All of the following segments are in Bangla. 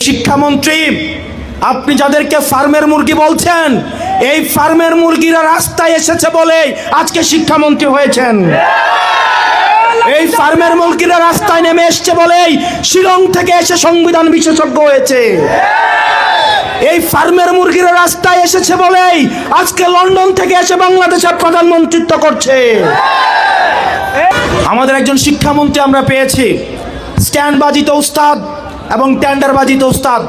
শিক্ষামন্ত্রী, আপনি যাদেরকে ফার্মের মুরগি বলছেন, এই ফার্মের মুরগিরা রাস্তায় এসেছে বলে আজকে শিক্ষামন্ত্রী হয়েছেন। এই ফার্মের মুরগিরা রাস্তায় নেমে এসছে বলেই শিলং থেকে এসে সংবিধান বিশেষজ্ঞ হয়েছে। এই ফার্মের মুরগিরা রাস্তায় এসেছে বলেই আজকে লন্ডন থেকে এসে বাংলাদেশের প্রধানমন্ত্রিত্ব করছে। আমাদের একজন শিক্ষামন্ত্রী আমরা পেয়েছি, স্ট্যান্ড বাজিতে উস্তাদ এবং টেন্ডার বাজিতে উস্তাদ।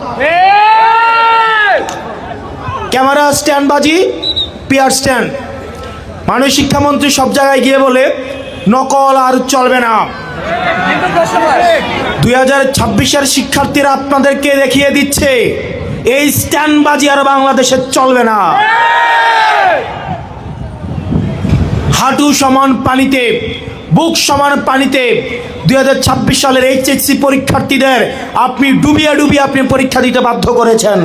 ক্যামেরা স্ট্যান্ড বাজি, পিয়ার স্ট্যান্ড। মাননীয় শিক্ষামন্ত্রী সব জায়গায় গিয়ে বলে নকল আর চলবে না। 2026-এর শিক্ষার্থীরা আপনাদেরকে দেখিয়ে দিচ্ছে এই স্ট্যান্ড বাজি আর বাংলাদেশে চলবে না। হাঁটু সমান পানিতে, বুক সমান পানিতে 2026 সালের এইচএসসি পরীক্ষার্থীদের আপনি ডুবিয়ে ডুবিয়ে আপনি পরীক্ষা দিতে বাধ্য করেছেন।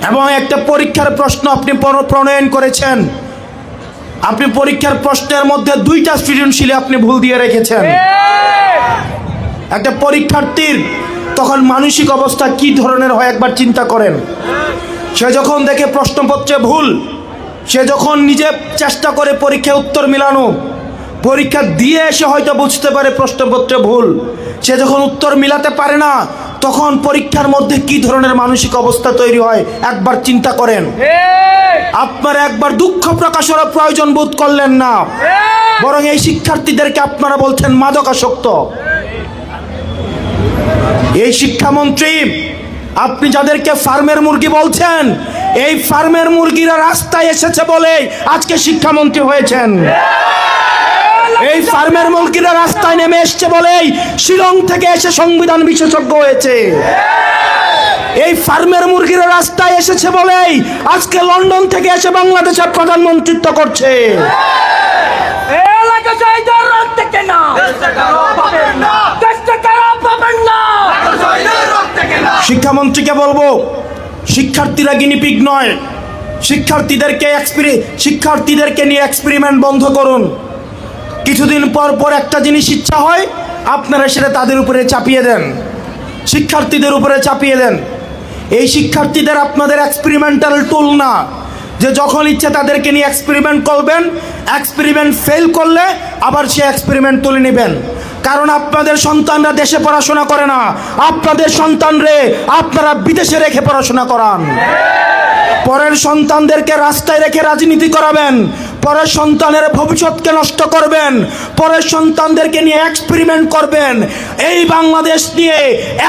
এবং একটা পরীক্ষার প্রশ্ন আপনি প্রণয়ন করেছেন। আপনি পরীক্ষার প্রশ্নের মধ্যে 2টা সৃজনশীলে আপনি ভুল দিয়ে রেখেছেন। একটা পরীক্ষার্থীর তখন মানসিক অবস্থা কি ধরনের হয় একবার চিন্তা করেন। সে যখন দেখে প্রশ্নপত্রে ভুল, সে যখন নিজে চেষ্টা করে পরীক্ষায় উত্তর মিলানো, পরীক্ষা দিয়ে এসে হয়তো বুঝতে পারে প্রশ্নপত্রে ভুল, সে যখন উত্তর মিলাতে পারে না, তখন পরীক্ষার মধ্যে কি ধরনের মানসিক অবস্থা তৈরি হয় একবার চিন্তা করেন। আপনারা একবার দুঃখ প্রকাশের প্রয়োজন বোধ করলেন না, বরং এই শিক্ষার্থীদেরকে আপনারা বলছেন মাদকাসক্ত। এই শিক্ষামন্ত্রী, আপনি যাদেরকে ফার্মের মুরগি বলছেন, এই ফার্মের মুরগিরা রাস্তায় এসেছে বলে আজকে শিক্ষামন্ত্রী হয়েছেন। এই ফার্মের মুরগিরা রাস্তায় নেমে এসছে বলেই শিলং থেকে এসে সংবিধান বিশেষজ্ঞ হয়েছে। এই ফার্মের মুরগিরা রাস্তায় এসেছে বলেই আজকে লন্ডন থেকে এসে বাংলাদেশের প্রধানমন্ত্রিত্ব করছে। শিক্ষামন্ত্রীকে বলবো, শিক্ষার্থীরা গিনিপিগ নয়। শিক্ষার্থীদেরকে নিয়ে এক্সপেরিমেন্ট বন্ধ করুন। কিছুদিন পর পর একটা জিনিস ইচ্ছা হয়, আপনারা সেটা তাদের উপরে চাপিয়ে দেন, শিক্ষার্থীদের উপরে চাপিয়ে দেন। এই শিক্ষার্থীদের আপনাদের এক্সপেরিমেন্টাল টুল না, যে যখন ইচ্ছে তাদেরকে নিয়ে এক্সপেরিমেন্ট করবেন, এক্সপেরিমেন্ট ফেল করলে আবার সে এক্সপেরিমেন্ট তুলে নেবেন। কারণ আপনাদের সন্তানরা দেশে পড়াশোনা করে না, আপনাদের সন্তানরে আপনারা বিদেশে রেখে পড়াশোনা করান। পরের সন্তানদেরকে রাস্তায় রেখে রাজনীতি করাবেন, পরের সন্তানের ভবিষ্যৎকে নষ্ট করবেন, পরের সন্তানদেরকে নিয়ে এক্সপেরিমেন্ট করবেন। এই বাংলাদেশ নিয়ে